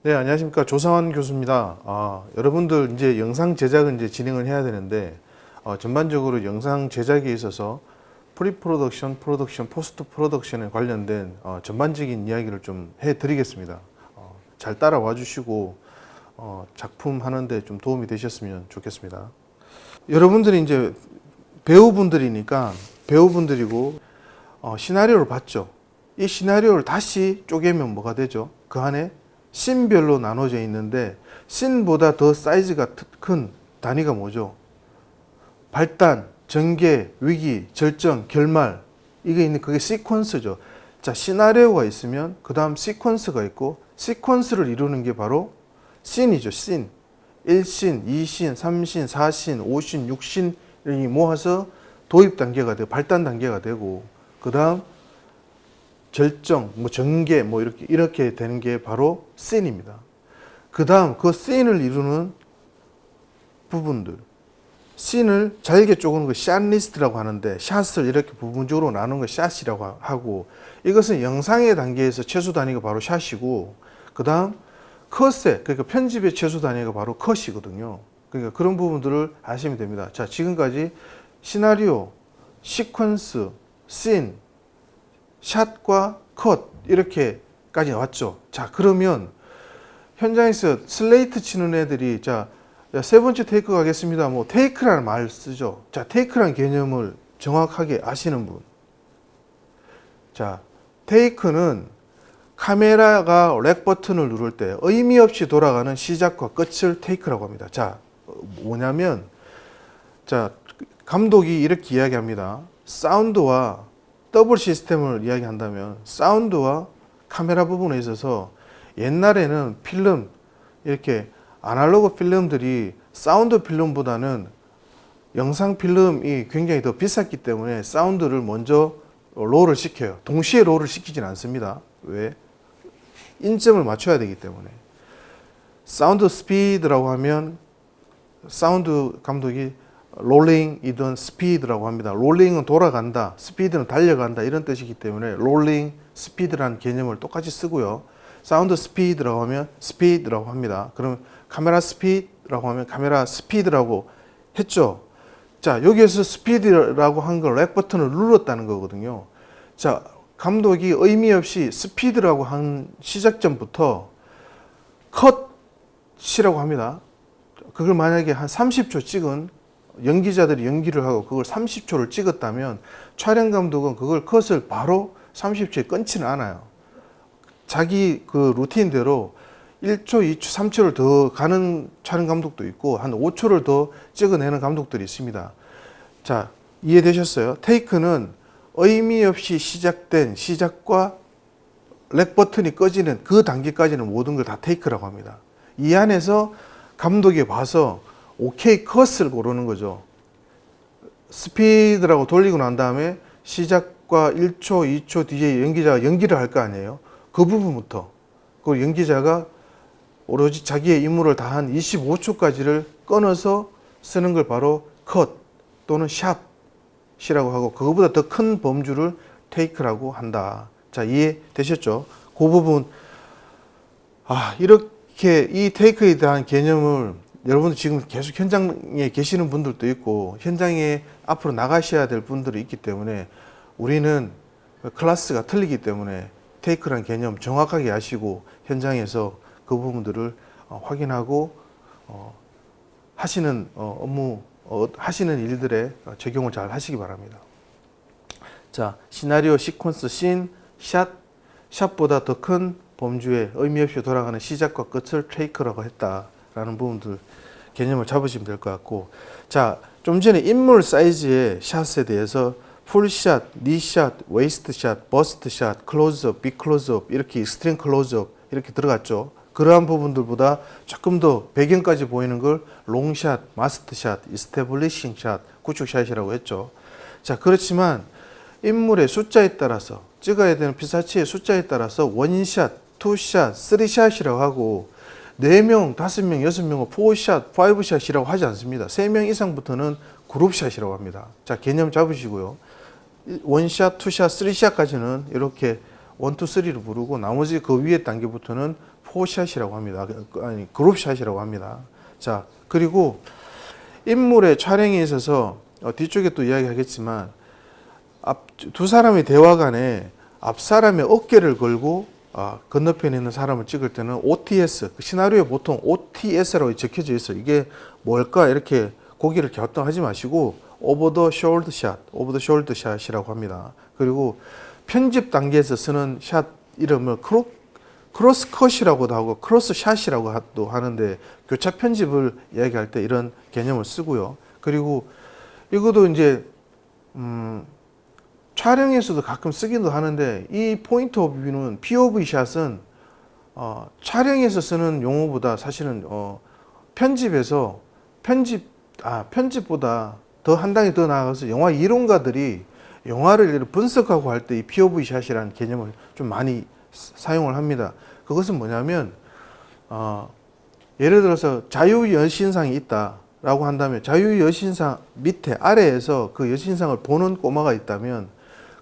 네, 안녕하십니까. 조상환 교수입니다. 여러분들 이제 영상 제작은 이제 진행을 해야 되는데, 전반적으로 영상 제작에 있어서 프리 프로덕션, 프로덕션, 포스트 프로덕션에 관련된 전반적인 이야기를 좀 해드리겠습니다. 잘 따라와 주시고, 작품 하는데 좀 도움이 되셨으면 좋겠습니다. 여러분들이 이제 배우분들이니까 배우분들이고, 시나리오를 봤죠. 이 시나리오를 다시 쪼개면 뭐가 되죠? 그 안에 씬별로 나눠져 있는데 씬보다 더 사이즈가 큰 단위가 뭐죠? 발단, 전개, 위기, 절정, 결말 이게 있는 그게 시퀀스죠. 자, 시나리오가 있으면 그 다음 시퀀스가 있고 시퀀스를 이루는 게 바로 씬이죠. 씬. 1씬, 2씬, 3씬, 4씬, 5씬, 6씬이 모아서 도입 단계가 되고 발단 단계가 되고 그 다음 절정, 뭐 전개, 뭐 이렇게 되는 게 바로 씬입니다. 그 다음 그 씬을 이루는 부분들, 씬을 잘게 쪼개는 거 샷 리스트라고 하는데 샷을 이렇게 부분적으로 나누는 거 샷이라고 하고 이것은 영상의 단계에서 최소 단위가 바로 샷이고 그 다음 컷의 그러니까 편집의 최소 단위가 바로 컷이거든요. 그러니까 그런 부분들을 아시면 됩니다. 자, 지금까지 시나리오, 시퀀스, 씬, 샷과 컷 이렇게까지 나왔죠. 자, 그러면 현장에서 슬레이트 치는 애들이 자, 세 번째 테이크 가겠습니다. 뭐 테이크라는 말 쓰죠. 자, 테이크라는 개념을 정확하게 아시는 분. 자, 테이크는 카메라가 렉 버튼을 누를 때 의미 없이 돌아가는 시작과 끝을 테이크라고 합니다. 자, 뭐냐면 자, 감독이 이렇게 이야기합니다. 사운드와 더블 시스템을 이야기한다면 사운드와 카메라 부분에 있어서 옛날에는 필름 이렇게 아날로그 필름들이 사운드 필름보다는 영상 필름이 굉장히 더 비쌌기 때문에 사운드를 먼저 롤을 시켜요. 동시에 롤을 시키진 않습니다. 왜? 인점을 맞춰야 되기 때문에. 사운드 스피드라고 하면 사운드 감독이 롤링이든 스피드라고 합니다. 롤링은 돌아간다, 스피드는 달려간다 이런 뜻이기 때문에 롤링, 스피드라는 개념을 똑같이 쓰고요. 사운드 스피드라고 하면 스피드라고 합니다. 그럼 카메라 스피드라고 하면 카메라 스피드라고 했죠. 자, 여기에서 스피드라고 한 걸 렉 버튼을 눌렀다는 거거든요. 자, 감독이 의미 없이 스피드라고 한 시작점부터 컷이라고 합니다. 그걸 만약에 한 30초 찍은 연기자들이 연기를 하고 그걸 30초를 찍었다면 촬영 감독은 그걸 컷을 바로 30초에 끊지는 않아요. 자기 그 루틴대로 1초, 2초, 3초를 더 가는 촬영 감독도 있고 한 5초를 더 찍어내는 감독들이 있습니다. 자, 이해되셨어요? 테이크는 의미 없이 시작된 시작과 렉 버튼이 꺼지는 그 단계까지는 모든 걸 다 테이크라고 합니다. 이 안에서 감독이 봐서 오케이 컷을 고르는 거죠. 스피드라고 돌리고 난 다음에 시작과 1초, 2초 뒤에 연기자가 연기를 할 거 아니에요. 그 부분부터 그 연기자가 오로지 자기의 임무를 다한 25초까지를 끊어서 쓰는 걸 바로 컷 또는 샷이라고 하고 그거보다 더 큰 범주를 테이크라고 한다. 자, 이해되셨죠? 그 부분 이렇게 이 테이크에 대한 개념을 여러분들 지금 계속 현장에 계시는 분들도 있고 현장에 앞으로 나가셔야 될 분들이 있기 때문에 우리는 클래스가 틀리기 때문에 테이크라는 개념 정확하게 아시고 현장에서 그 부분들을 확인하고 하시는 업무 하시는 일들에 적용을 잘 하시기 바랍니다. 자, 시나리오, 시퀀스, 씬, 샷보다 더 큰 범주의 의미 없이 돌아가는 시작과 끝을 테이크라고 했다라는 부분들 개념을 잡으시면 될 것 같고, 자, 좀 전에 인물 사이즈의 샷에 대해서 풀샷, 니샷, 웨이스트샷, 버스트샷, 클로즈업, 빅클로즈업 이렇게 익스트림 클로즈업 이렇게 들어갔죠. 그러한 부분들보다 조금 더 배경까지 보이는 걸 롱샷, 마스트샷, 이스태블리싱 샷, 구축샷이라고 했죠. 자, 그렇지만 인물의 숫자에 따라서 찍어야 되는 피사체의 숫자에 따라서 원샷, 투샷, 쓰리샷이라고 하고 4명, 5명, 6명은 4샷, 5샷이라고 하지 않습니다. 3명 이상부터는 그룹샷이라고 합니다. 자, 개념 잡으시고요. 원샷, 투샷, 쓰리샷까지는 이렇게 1, 2, 3로 부르고 나머지 그 위에 단계부터는 포샷이라고 합니다. 아니, 그룹샷이라고 합니다. 자, 그리고 인물의 촬영에 있어서 뒤쪽에 또 이야기하겠지만 두 사람의 대화 간에 앞 사람의 어깨를 걸고 건너편에 있는 사람을 찍을 때는 OTS, 시나리오에 보통 OTS라고 적혀져 있어요. 이게 뭘까 이렇게 고개를 갸우뚱하지 마시고 오버 더 숄더 샷, 오버 더 숄더 샷이라고 합니다. 그리고 편집 단계에서 쓰는 샷 이름을 크로스 컷이라고도 하고 크로스 샷이라고도 하는데 교차 편집을 이야기할 때 이런 개념을 쓰고요. 그리고 이것도 이제 촬영에서도 가끔 쓰기도 하는데 이 포인트 오브 뷰는 POV 샷은 촬영에서 쓰는 용어보다 사실은 편집보다 더 한 단계 더 나아가서 영화 이론가들이 영화를 분석하고 할 때 이 POV 샷이라는 개념을 좀 많이 사용을 합니다. 그것은 뭐냐면 예를 들어서 자유여신상이 있다라고 한다면 자유여신상 밑에 아래에서 그 여신상을 보는 꼬마가 있다면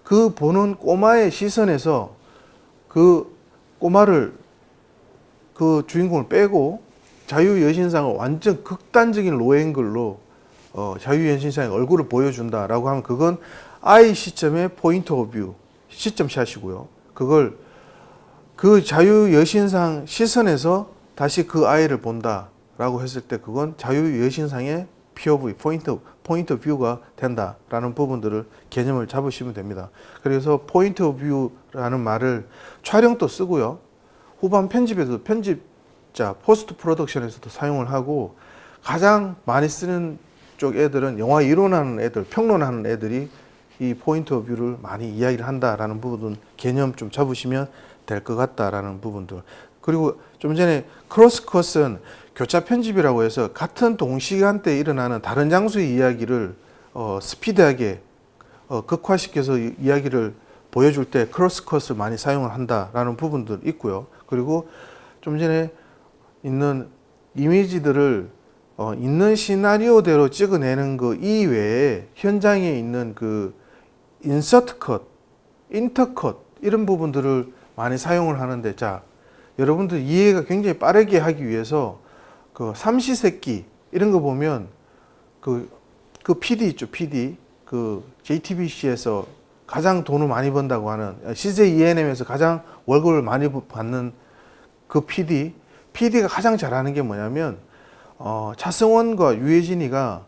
그 보는 꼬마의 시선에서 그 꼬마를 그 주인공을 빼고 자유여신상을 완전 극단적인 로앵글로 자유여신상의 얼굴을 보여준다라고 하면 그건 아이 시점의 포인트 오브 뷰 시점 샷이고요. 그걸 그 자유여신상 시선에서 다시 그 아이를 본다라고 했을 때 그건 자유여신상의 POV 포인트 뷰가 된다라는 부분들을 개념을 잡으시면 됩니다. 그래서 포인트 오브 뷰라는 말을 촬영도 쓰고요. 후반 편집에도 편집자 포스트 프로덕션에서도 사용을 하고 가장 많이 쓰는 쪽 애들은 영화 이론하는 애들, 평론하는 애들이 이 포인트 오브 뷰를 많이 이야기를 한다라는 부분은 개념 좀 잡으시면 될 것 같다라는 부분들. 그리고 좀 전에 크로스 컷은 교차 편집이라고 해서 같은 동시간대에 일어나는 다른 장소의 이야기를 스피드하게 극화시켜서 이야기를 보여줄 때 크로스 컷을 많이 사용을 한다라는 부분들 있고요. 그리고 좀 전에 있는 이미지들을 있는 시나리오대로 찍어내는 거 이외에 현장에 있는 그 인서트 컷, 인터 컷 이런 부분들을 많이 사용을 하는데 자 여러분들 이해가 굉장히 빠르게 하기 위해서 그 삼시세끼 이런 거 보면 그 PD 있죠, PD 그 JTBC에서 가장 돈을 많이 번다고 하는 CJ ENM에서 가장 월급을 많이 받는 그 PD가 가장 잘하는 게 뭐냐면 차승원과 유해진이가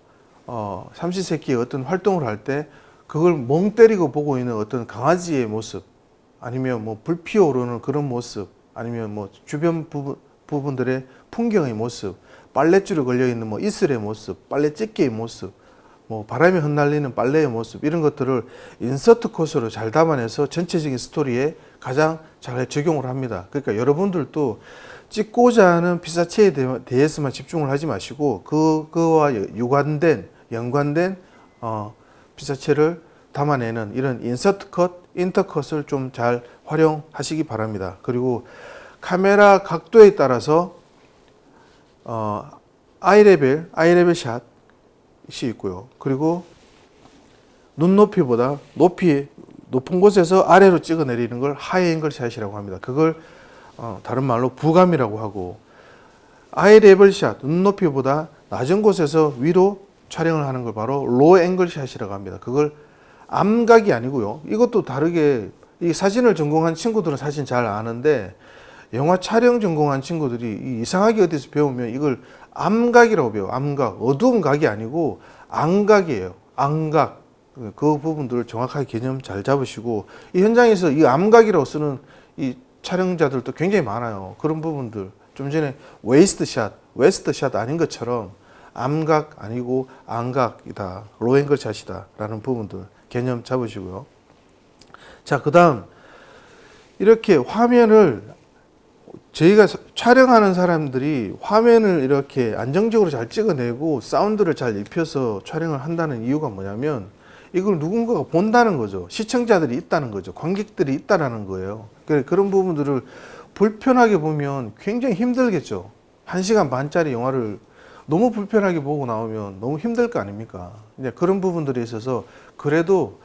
삼시세끼의 어떤 활동을 할 때 그걸 멍 때리고 보고 있는 어떤 강아지의 모습 아니면 뭐 불 피어오르는 그런 모습 아니면 뭐 주변 부분들의 풍경의 모습 빨랫줄에 걸려있는 뭐 이슬의 모습 빨래집게의 모습 뭐 바람에 흩날리는 빨래의 모습 이런 것들을 인서트 컷으로 잘 담아내서 전체적인 스토리에 가장 잘 적용을 합니다. 그러니까 여러분들도 찍고자 하는 피사체에 대해서만 집중을 하지 마시고 그거와 연관된 피사체를 담아내는 이런 인서트 컷, 인터 컷을 좀 잘 활용하시기 바랍니다. 그리고 카메라 각도에 따라서 아이레벨 샷이 있고요. 그리고 눈높이보다 높은 곳에서 아래로 찍어내리는 걸 하이 앵글 샷이라고 합니다. 그걸 다른 말로 부감이라고 하고 아이레벨 샷, 눈높이보다 낮은 곳에서 위로 촬영을 하는 걸 바로 로우 앵글 샷이라고 합니다. 그걸 암각이 아니고요. 이것도 다르게 이 사진을 전공한 친구들은 사실 잘 아는데 영화 촬영 전공한 친구들이 이상하게 어디서 배우면 이걸 암각이라고 배워요. 암각. 어두운 각이 아니고 암각이에요. 암각. 그 부분들을 정확하게 개념 잘 잡으시고 이 현장에서 이 암각이라고 쓰는 이 촬영자들도 굉장히 많아요. 그런 부분들. 좀 전에 웨스트 샷 아닌 것처럼 암각 아니고 암각이다. 로앵글 샷이다. 라는 부분들 개념 잡으시고요. 자, 그 다음 이렇게 화면을 저희가 촬영하는 사람들이 화면을 이렇게 안정적으로 잘 찍어내고 사운드를 잘 입혀서 촬영을 한다는 이유가 뭐냐면 이걸 누군가가 본다는 거죠. 시청자들이 있다는 거죠. 관객들이 있다라는 거예요. 그런 부분들을 불편하게 보면 굉장히 힘들겠죠. 1시간 반짜리 영화를 너무 불편하게 보고 나오면 너무 힘들 거 아닙니까? 이제 그런 부분들에 있어서 그래도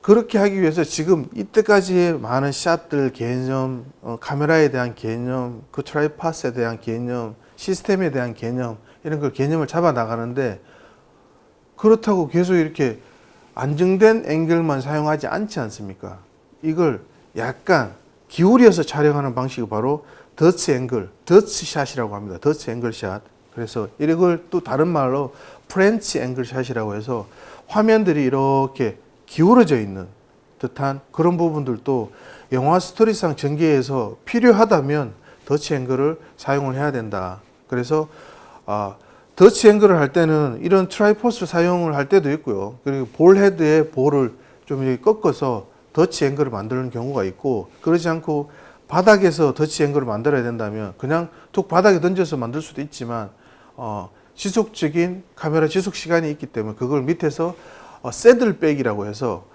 그렇게 하기 위해서 지금 이때까지의 많은 샷들 개념, 카메라에 대한 개념, 그 트라이파스에 대한 개념, 시스템에 대한 개념, 이런 걸 개념을 잡아 나가는데, 그렇다고 계속 이렇게 안정된 앵글만 사용하지 않지 않습니까? 이걸 약간 기울여서 촬영하는 방식이 바로 더치 앵글, 더치 샷이라고 합니다. 더치 앵글 샷. 그래서 이걸 또 다른 말로 프렌치 앵글 샷이라고 해서 화면들이 이렇게 기울어져 있는 듯한 그런 부분들도 영화 스토리상 전개에서 필요하다면 더치 앵글을 사용을 해야 된다. 그래서 더치 앵글을 할 때는 이런 트라이포스를 사용을 할 때도 있고요. 그리고 볼 헤드에 볼을 좀 이렇게 꺾어서 더치 앵글을 만드는 경우가 있고, 그러지 않고 바닥에서 더치 앵글을 만들어야 된다면 그냥 툭 바닥에 던져서 만들 수도 있지만 지속적인 카메라 지속 시간이 있기 때문에 그걸 밑에서 새들백이라고 해서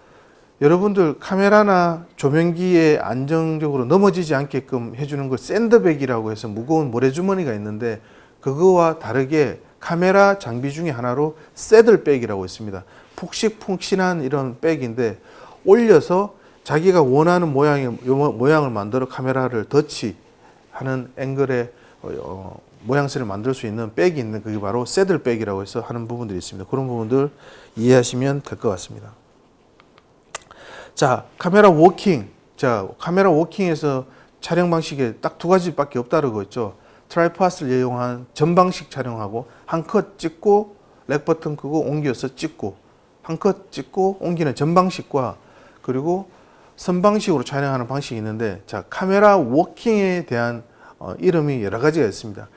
여러분들 카메라나 조명기에 안정적으로 넘어지지 않게끔 해주는 걸 샌드백이라고 해서 무거운 모래주머니가 있는데, 그거와 다르게 카메라 장비 중에 하나로 새들백이라고 있습니다. 푹신푹신한 이런 백인데 올려서 자기가 원하는 모양을 만들어 카메라를 더치하는 앵글의 모양새를 만들 수 있는 백이 있는, 그게 바로 새들백이라고 해서 하는 부분들이 있습니다. 그런 부분들 이해하시면 될 것 같습니다. 자, 카메라 워킹. 자, 카메라 워킹에서 촬영 방식에 딱 두 가지밖에 없다고 했죠. 트라이파스를 이용한 전방식 촬영하고, 한 컷 찍고 렉 버튼 끄고 옮겨서 찍고, 한 컷 찍고 옮기는 전방식과, 그리고 선방식으로 촬영하는 방식이 있는데, 자, 카메라 워킹에 대한 이름이 여러 가지가 있습니다.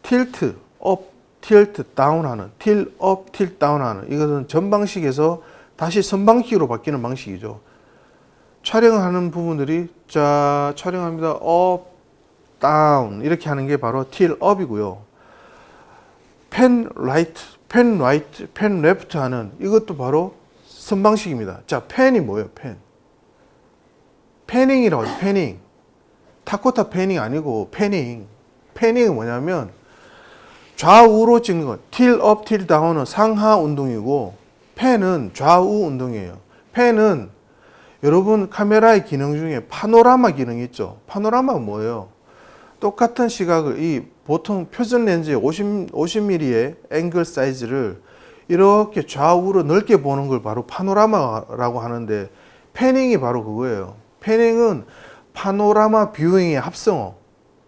틸트 업, 틸트 다운 하는, 틸 업, 틸 다운 하는, 이것은 전방식에서 다시 선방식으로 바뀌는 방식이죠. 촬영하는 부분들이 자 촬영합니다. 업, 다운 이렇게 하는 게 바로 틸 업이고요. 펜 라이트, 펜 라이트, 펜 레프트 하는 이것도 바로 선방식입니다. 자, 펜이 뭐예요? 펜. 패닝이라고 해요. 패닝. 타코타 패닝 아니고 패닝. 패닝은 뭐냐면 좌우로 찍는 거. 틸 업, 틸 다운은 상하 운동이고, 펜은 좌우 운동이에요. 펜은 여러분 카메라의 기능 중에 파노라마 기능이 있죠. 파노라마가 뭐예요? 똑같은 시각을 보통 표준 렌즈의 50mm의 앵글 사이즈를 이렇게 좌우로 넓게 보는 걸 바로 파노라마라고 하는데, 패닝이 바로 그거예요. 패닝은 파노라마 뷰잉의 합성어.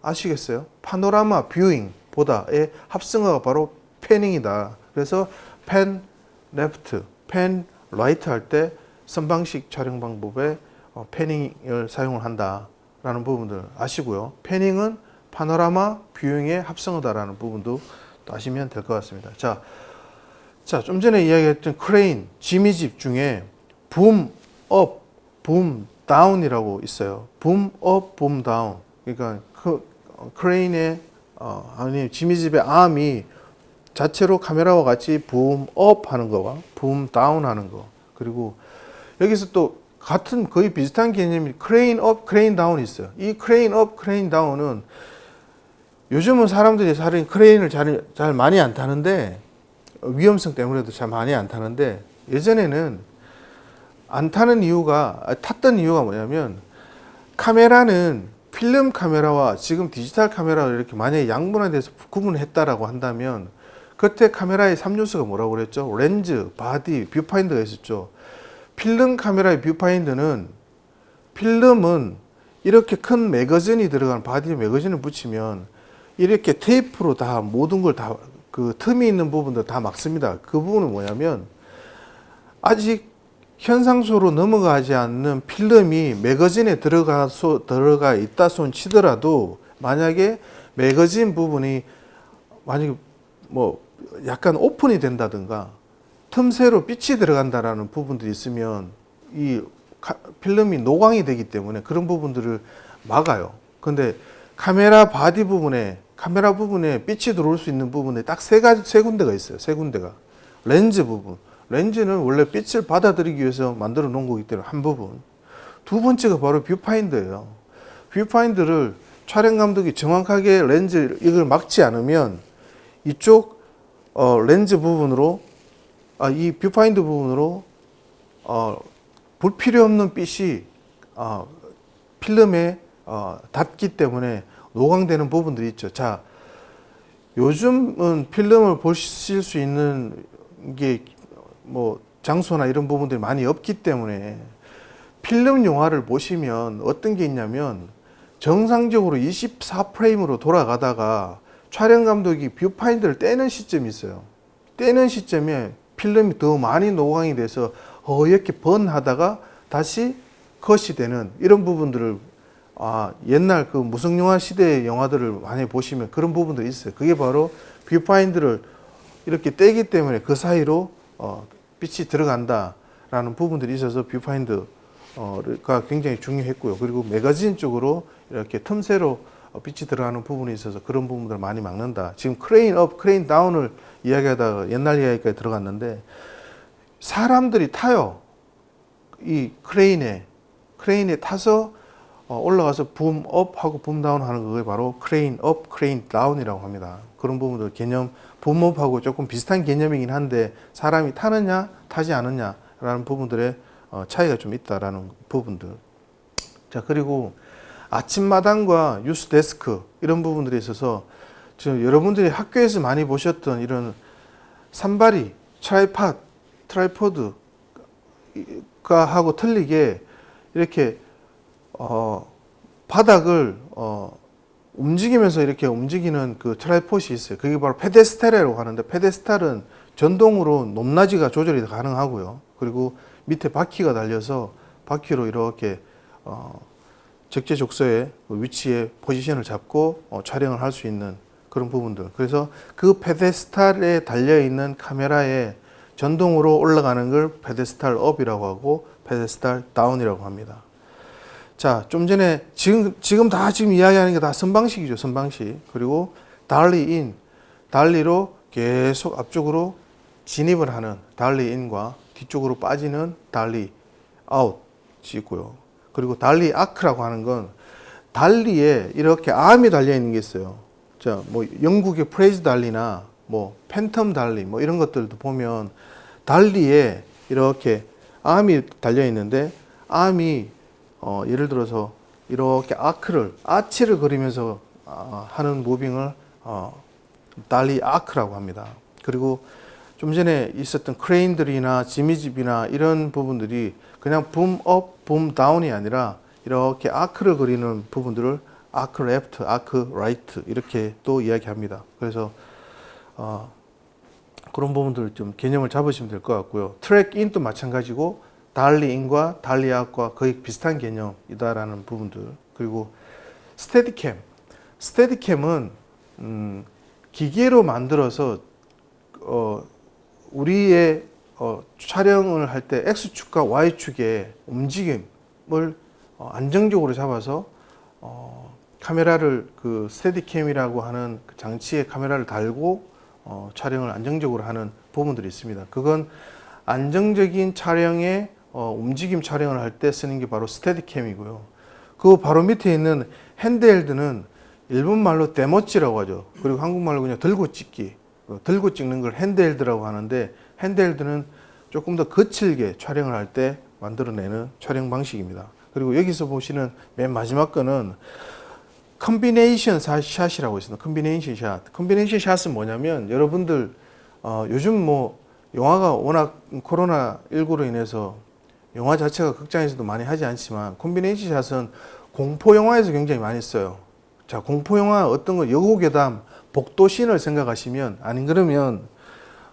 아시겠어요? 파노라마 뷰잉보다의 합성어가 바로 패닝이다. 그래서 펜 레프트, 펜 라이트 할 때 선방식 촬영 방법에 패닝을 사용을 한다라는 부분들 아시고요. 패닝은 파노라마 뷰잉의 합성어다라는 부분도 또 아시면 될 것 같습니다. 자, 좀 전에 이야기했던 크레인, 지미집 중에 붐 업, 붐 다운이라고 있어요. 붐 업, 붐 다운. 그러니까 크레인의 아니 지미집의 암이 자체로 카메라와 같이 붐 업 하는 거와 붐 다운 하는 거. 그리고 여기서 또 같은 거의 비슷한 개념이 크레인 업, 크레인 다운이 있어요. 이 크레인 업, 크레인 다운은 요즘은 사람들이 사실 크레인을 잘 많이 안 타는데, 위험성 때문에도 잘 많이 안 타는데, 예전에는 안 타는 이유가, 탔던 이유가 뭐냐면, 카메라는 필름 카메라와 지금 디지털 카메라를 이렇게 만약에 양분화돼서 구분했다라고 한다면, 그때 카메라의 3요소가 뭐라고 그랬죠? 렌즈, 바디, 뷰파인더가 있었죠. 필름 카메라의 뷰파인더는, 필름은 이렇게 큰 매거진이 들어간 바디 매거진을 붙이면 이렇게 테이프로 다 모든 걸 다 그 틈이 있는 부분들 다 막습니다. 그 부분은 뭐냐면, 아직 현상소로 넘어가지 않는 필름이 매거진에 들어가 있다 손 치더라도, 만약에 매거진 부분이 만약에 뭐 약간 오픈이 된다든가 틈새로 빛이 들어간다라는 부분들이 있으면 이 필름이 노광이 되기 때문에 그런 부분들을 막아요. 근데 카메라 바디 부분에, 카메라 부분에 빛이 들어올 수 있는 부분에 딱 세 군데가 있어요. 세 군데가. 렌즈 부분. 렌즈는 원래 빛을 받아들이기 위해서 만들어 놓은 거기 때문에 한 부분. 두 번째가 바로 뷰파인더예요. 뷰파인더를 촬영 감독이 정확하게 렌즈 이걸 막지 않으면 이쪽 렌즈 부분으로 이 뷰파인더 부분으로 불필요 없는 빛이 필름에 닿기 때문에 노광되는 부분들이 있죠. 자, 요즘은 필름을 보실 수 있는 게 뭐 장소나 이런 부분들이 많이 없기 때문에 필름 영화를 보시면 어떤 게 있냐면 정상적으로 24프레임으로 돌아가다가 촬영 감독이 뷰파인더를 떼는 시점이 있어요. 떼는 시점에 필름이 더 많이 노광이 돼서 이렇게 번하다가 다시 컷이 되는 이런 부분들을 옛날 그 무성영화 시대의 영화들을 많이 보시면 그런 부분들이 있어요. 그게 바로 뷰파인더를 이렇게 떼기 때문에 그 사이로 빛이 들어간다라는 부분들이 있어서 뷰파인더가 굉장히 중요했고요. 그리고 매거진 쪽으로 이렇게 틈새로 빛이 들어가는 부분이 있어서 그런 부분들을 많이 막는다. 지금 크레인 업, 크레인 다운을 이야기하다가 옛날 이야기까지 들어갔는데 사람들이 타요. 이 크레인에 타서 올라가서 붐 업 하고 붐 다운 하는 그게 바로 크레인 업, 크레인 다운이라고 합니다. 그런 부분들 개념 붐 업하고 조금 비슷한 개념이긴 한데 사람이 타느냐 타지 않느냐라는 부분들의 차이가 좀 있다라는 부분들. 자, 그리고 아침마당과 뉴스 데스크 이런 부분들에 있어서 지금 여러분들이 학교에서 많이 보셨던 이런 산발이 트라이포드가 하고 틀리게 이렇게 바닥을 움직이면서 이렇게 움직이는 그 트라이폿이 있어요. 그게 바로 페데스탈이라고 하는데 페데스탈은 전동으로 높낮이가 조절이 가능하고요. 그리고 밑에 바퀴가 달려서 바퀴로 이렇게 적재적소의 위치에 포지션을 잡고 촬영을 할 수 있는 그런 부분들. 그래서 그 페데스탈에 달려있는 카메라에 전동으로 올라가는 걸 페데스탈 업이라고 하고 페데스탈 다운이라고 합니다. 자, 좀 전에 지금 이야기하는 게 다 선방식이죠. 선방식. 그리고 달리 인, 달리로 계속 앞쪽으로 진입을 하는 달리 인과 뒤쪽으로 빠지는 달리 아웃이 있고요. 그리고 달리 아크라고 하는 건 달리에 이렇게 암이 달려 있는 게 있어요. 자, 뭐 영국의 프레이즈 달리나 뭐 팬텀 달리 뭐 이런 것들도 보면 달리에 이렇게 암이 달려 있는데 암이 예를 들어서 이렇게 아치를 그리면서 하는 무빙을 달리 아크라고 합니다. 그리고 좀 전에 있었던 크레인들이나 지미집이나 이런 부분들이 그냥 붐 업, 붐 다운이 아니라 이렇게 아크를 그리는 부분들을 아크 레프트, 아크 라이트 이렇게 또 이야기합니다. 그래서 그런 부분들 좀 개념을 잡으시면 될 것 같고요. 트랙 인도 마찬가지고 달리 인과 달리 아웃과 거의 비슷한 개념이다라는 부분들. 그리고 스테디캠은 기계로 만들어서 우리의 촬영을 할 때 X축과 Y축의 움직임을 안정적으로 잡아서 카메라를 그 스테디캠이라고 하는 그 장치에 카메라를 달고 촬영을 안정적으로 하는 부분들이 있습니다. 그건 안정적인 촬영에 움직임 촬영을 할 때 쓰는 게 바로 스테디캠이고요. 그 바로 밑에 있는 핸드헬드는 일본 말로 데모찌라고 하죠. 그리고 한국말로 그냥 들고 찍기, 들고 찍는 걸 핸드헬드라고 하는데 핸드헬드는 조금 더 거칠게 촬영을 할 때 만들어내는 촬영 방식입니다. 그리고 여기서 보시는 맨 마지막 거는 컨비네이션 샷이라고 있습니다. 컨비네이션 샷. 컨비네이션 샷은 뭐냐면 여러분들 요즘 뭐 영화가 워낙 코로나19로 인해서 영화 자체가 극장에서도 많이 하지 않지만 컨비네이션 샷은 공포 영화에서 굉장히 많이 써요. 자, 공포 영화 어떤 거 여고괴담, 복도신을 생각하시면 아닌 그러면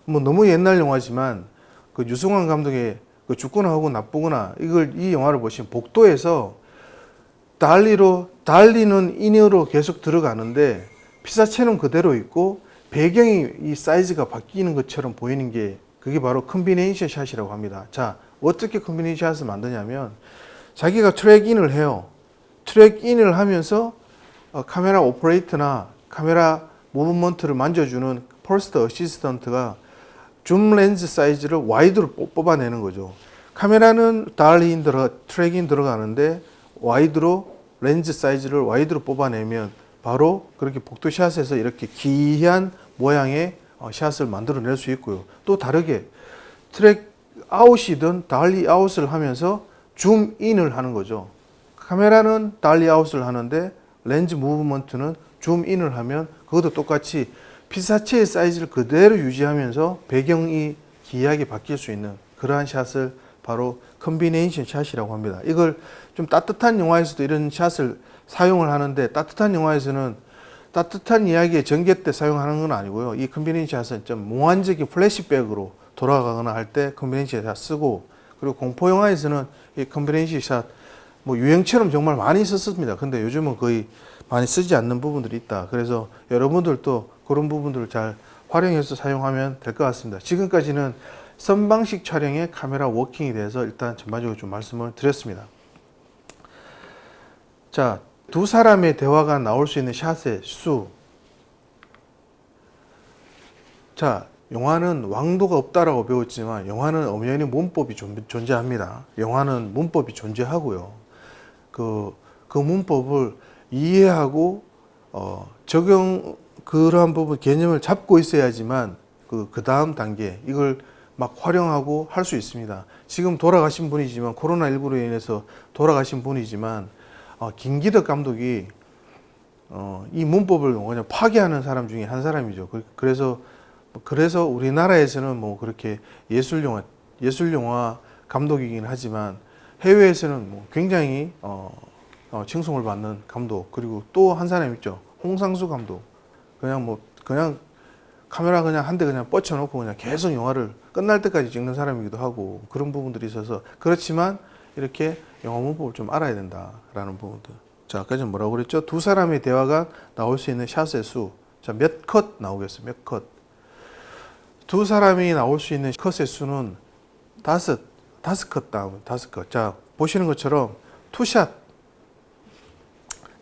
뭐 너무 옛날 영화지만 그 유승환 감독의 그 죽거나 하고 나쁘거나 이 영화를 보시면 복도에서 달리는 인으로 계속 들어가는데 피사체는 그대로 있고 배경이 이 사이즈가 바뀌는 것처럼 보이는 게 그게 바로 컨비네이션 샷이라고 합니다. 자, 어떻게 컨비네이션 샷을 만드냐면 자기가 트랙인을 해요. 트랙인을 하면서 카메라 오퍼레이터나 카메라 무브먼트를 만져주는 퍼스트 어시스턴트가 줌 렌즈 사이즈를 와이드로 뽑아내는 거죠. 카메라는 트랙인 들어가는데 와이드로 렌즈 사이즈를 와이드로 뽑아내면 바로 그렇게 복도샷에서 이렇게 기이한 모양의 샷을 만들어낼 수 있고요. 또 다르게 트랙 아웃이든 달리 아웃을 하면서 줌인을 하는 거죠. 카메라는 달리 아웃을 하는데 렌즈 무브먼트는 줌인을 하면 그것도 똑같이 피사체의 사이즈를 그대로 유지하면서 배경이 기이하게 바뀔 수 있는 그러한 샷을 바로 컨비네이션 샷이라고 합니다. 이걸 좀 따뜻한 영화에서도 이런 샷을 사용을 하는데, 따뜻한 영화에서는 따뜻한 이야기의 전개 때 사용하는 건 아니고요. 이 컨비네이션 샷은 좀 몽환적인 플래시백으로 돌아가거나 할 때 컨비네이션 샷 쓰고, 그리고 공포 영화에서는 이 컨비네이션 샷 뭐 유행처럼 정말 많이 썼습니다. 근데 요즘은 거의 많이 쓰지 않는 부분들이 있다. 그래서 여러분들도 그런 부분들을 잘 활용해서 사용하면 될 것 같습니다. 지금까지는 선방식 촬영의 카메라 워킹에 대해서 일단 전반적으로 좀 말씀을 드렸습니다. 자, 두 사람의 대화가 나올 수 있는 샷의 수. 자, 영화는 왕도가 없다라고 배웠지만 영화는 엄연히 문법이 존재합니다. 영화는 문법이 존재하고요. 그 문법을 이해하고 그러한 부분 개념을 잡고 있어야지만 그 다음 단계 이걸 막 활용하고 할 수 있습니다. 지금 돌아가신 분이지만, 코로나19로 인해서 돌아가신 분이지만, 김기덕 감독이 이 문법을 그냥 파괴하는 사람 중에 한 사람이죠. 그래서 우리나라에서는 뭐 그렇게 예술 영화 감독이긴 하지만 해외에서는 뭐 굉장히 칭송을 받는 감독. 그리고 또 한 사람 있죠. 홍상수 감독. 그냥 카메라 그냥 한 대 그냥 뻗쳐놓고 그냥 계속 영화를 끝날 때까지 찍는 사람이기도 하고, 그런 부분들이 있어서. 그렇지만 이렇게 영화 문법을 좀 알아야 된다라는 부분들. 자, 아까 전 뭐라고 그랬죠? 두 사람의 대화가 나올 수 있는 샷의 수. 자, 몇 컷 나오겠어요? 몇 컷? 두 사람이 나올 수 있는 컷의 수는 다섯 컷 나오면 다섯 컷. 자, 보시는 것처럼 투샷.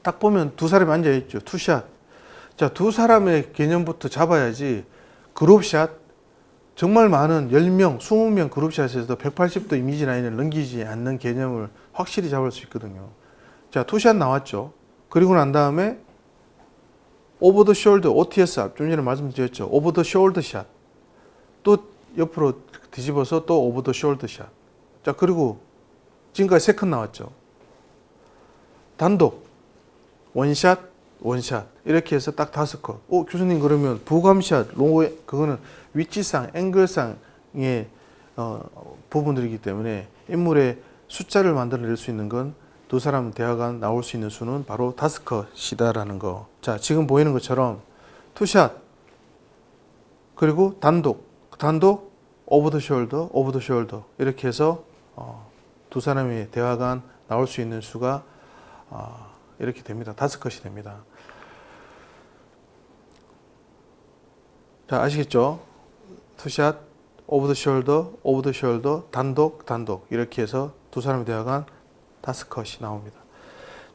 딱 보면 두 사람이 앉아있죠. 투샷. 자, 두 사람의 개념부터 잡아야지 그룹샷, 정말 많은 10명, 20명 그룹샷에서도 180도 이미지 라인을 넘기지 않는 개념을 확실히 잡을 수 있거든요. 자, 투샷 나왔죠. 그리고 난 다음에 오버 더 숄더, OTS 앞, 좀 전에 말씀드렸죠. 오버 더 숄더 샷. 또 옆으로 뒤집어서 또 오버 더 숄더 샷. 자, 그리고 지금까지 3컷 나왔죠. 단독, 원샷, 이렇게 해서 딱 5컷. 교수님, 그러면 부감샷, 그거는 위치상, 앵글상의 부분들이기 때문에 인물의 숫자를 만들어낼 수 있는 건 두 사람 대화가 나올 수 있는 수는 바로 5컷이다라는 거. 자, 지금 보이는 것처럼 투샷, 그리고 단독, 오버 더 숄더, 이렇게 해서 두 사람의 대화가 나올 수 있는 수가 이렇게 됩니다. 5컷이 됩니다. 자, 아시겠죠? 투샷, 오버 더 숄더, 단독, 이렇게 해서 두 사람의 대화가 5컷이 나옵니다.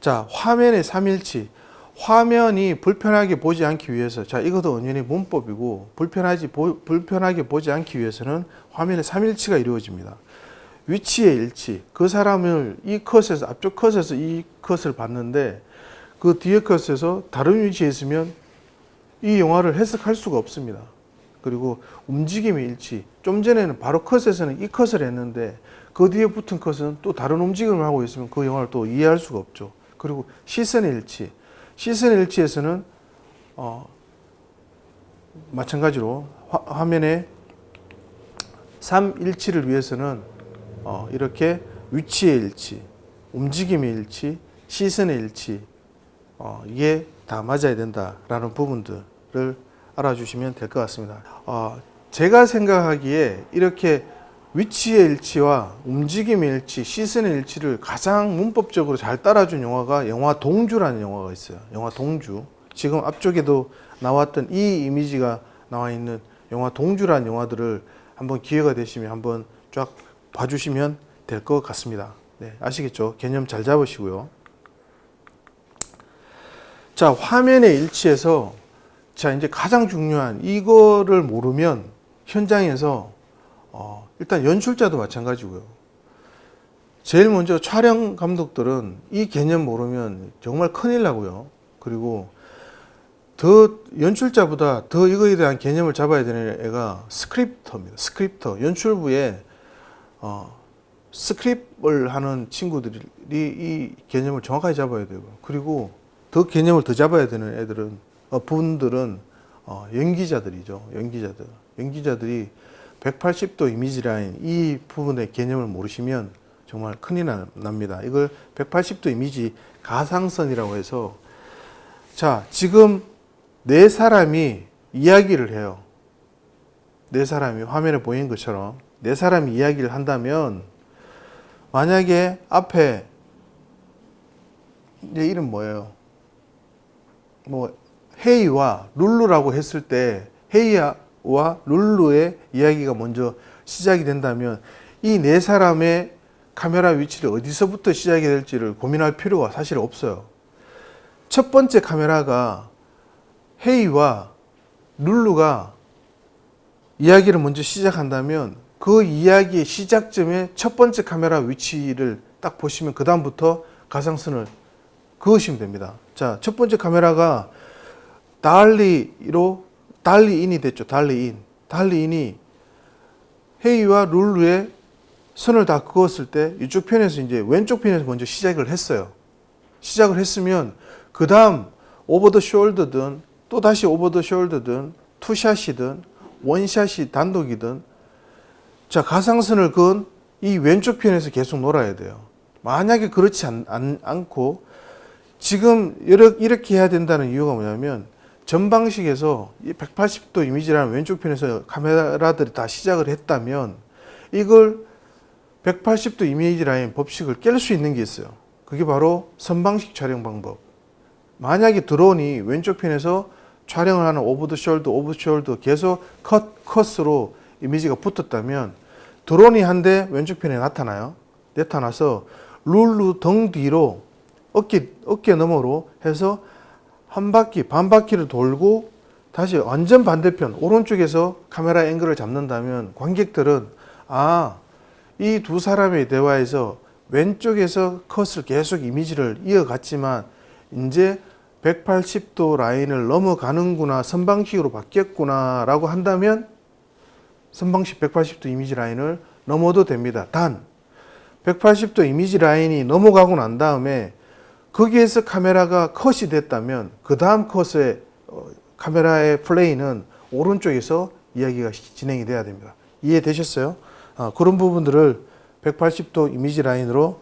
자, 화면의 3일치. 화면이 불편하게 보지 않기 위해서, 자, 이것도 은연히 문법이고, 불편하게 보지 않기 위해서는 화면의 3일치가 이루어집니다. 위치의 일치. 그 사람을 앞쪽 컷에서 이 컷을 봤는데, 그 뒤에 컷에서 다른 위치에 있으면 이 영화를 해석할 수가 없습니다. 그리고 움직임의 일치. 좀 전에는 바로 컷에서는 이 컷을 했는데, 그 뒤에 붙은 컷은 또 다른 움직임을 하고 있으면 그 영화를 또 이해할 수가 없죠. 그리고 시선의 일치. 시선의 일치에서는 마찬가지로 화면의 3일치를 위해서는 이렇게 위치의 일치, 움직임의 일치, 시선의 일치, 이게 다 맞아야 된다라는 부분들을 알아주시면 될 것 같습니다. 제가 생각하기에 이렇게 위치의 일치와 움직임의 일치, 시선의 일치를 가장 문법적으로 잘 따라준 영화가 영화 동주라는 영화가 있어요. 영화 동주. 지금 앞쪽에도 나왔던 이 이미지가 나와 있는 영화 동주라는 영화들을 한번 기회가 되시면 한번 쫙 봐주시면 될 것 같습니다. 네, 아시겠죠? 개념 잘 잡으시고요. 자, 화면의 일치에서 이제 가장 중요한 이거를 모르면 현장에서 일단 연출자도 마찬가지고요. 제일 먼저 촬영 감독들은 이 개념 모르면 정말 큰일 나고요. 그리고 연출자보다 더 이거에 대한 개념을 잡아야 되는 애가 스크립터입니다. 스크립터. 연출부에 스크립을 하는 친구들이 이 개념을 정확하게 잡아야 되고, 그리고 더 개념을 더 잡아야 되는 애들은 분들은 연기자들이죠. 연기자들이 180도 이미지 라인 이 부분의 개념을 모르시면 정말 큰일 납니다. 이걸 180도 이미지 가상선이라고 해서, 자, 지금 네 사람이 이야기를 해요. 네 사람이 화면에 보이는 것처럼 네 사람이 이야기를 한다면, 만약에 앞에 내 이름 뭐예요? 뭐 헤이와 룰루라고 했을 때 헤이와 룰루의 이야기가 먼저 시작이 된다면, 이 네 사람의 카메라 위치를 어디서부터 시작이 될지를 고민할 필요가 사실 없어요. 첫 번째 카메라가 헤이와 룰루가 이야기를 먼저 시작한다면, 그 이야기의 시작점에 첫 번째 카메라 위치를 딱 보시면 그 다음부터 가상선을 그으시면 됩니다. 자, 첫 번째 카메라가 달리인이 됐죠. 달리인이 헤이와 룰루의 선을 다 그었을 때 이쪽 편에서 이제 왼쪽 편에서 먼저 시작을 했어요. 시작을 했으면 그 다음 오버 더 숄더든 또 다시 오버 더 숄더든 투샷이든 원샷이 단독이든, 자, 가상선을 그은 이 왼쪽 편에서 계속 놀아야 돼요. 만약에 그렇지 않고 지금 이렇게 해야 된다는 이유가 뭐냐면, 전방식에서 이 180도 이미지라는 왼쪽 편에서 카메라들이 다 시작을 했다면 이걸 180도 이미지 라인 법칙을 깰 수 있는 게 있어요. 그게 바로 선방식 촬영 방법. 만약에 드론이 왼쪽 편에서 촬영을 하는 오브 더 숄더 계속 컷으로 이미지가 붙었다면, 드론이 한 대 왼쪽 편에 나타나서 룰루 등 뒤로 어깨 너머로 해서 반 바퀴를 돌고 다시 완전 반대편 오른쪽에서 카메라 앵글을 잡는다면, 관객들은 이 두 사람의 대화에서 왼쪽에서 컷을 계속 이미지를 이어갔지만 이제 180도 라인을 넘어가는구나, 선방식으로 바뀌었구나 라고 한다면 선방식 180도 이미지 라인을 넘어도 됩니다. 단 180도 이미지 라인이 넘어가고 난 다음에 거기에서 카메라가 컷이 됐다면 그 다음 컷의 카메라의 플레이는 오른쪽에서 이야기가 진행이 돼야 됩니다. 이해되셨어요? 그런 부분들을 180도 이미지 라인으로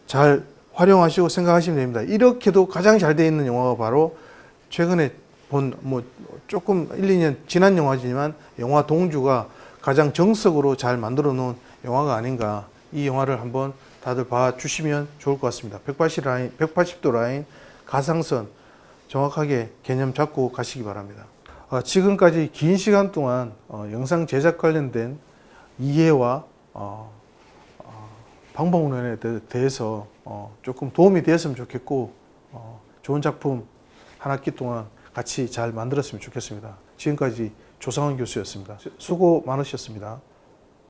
잘 활용하시고 생각하시면 됩니다. 이렇게도 가장 잘 되어 있는 영화가 바로 최근에 본 조금 1, 2년 지난 영화지만 영화 동주가 가장 정석으로 잘 만들어 놓은 영화가 아닌가. 이 영화를 한번 다들 봐주시면 좋을 것 같습니다. 180도 라인 가상선 정확하게 개념 잡고 가시기 바랍니다. 지금까지 긴 시간 동안 영상 제작 관련된 이해와 방법론에 대해서 조금 도움이 되었으면 좋겠고, 좋은 작품 한 학기 동안 같이 잘 만들었으면 좋겠습니다. 지금까지 조상원 교수였습니다. 수고 많으셨습니다.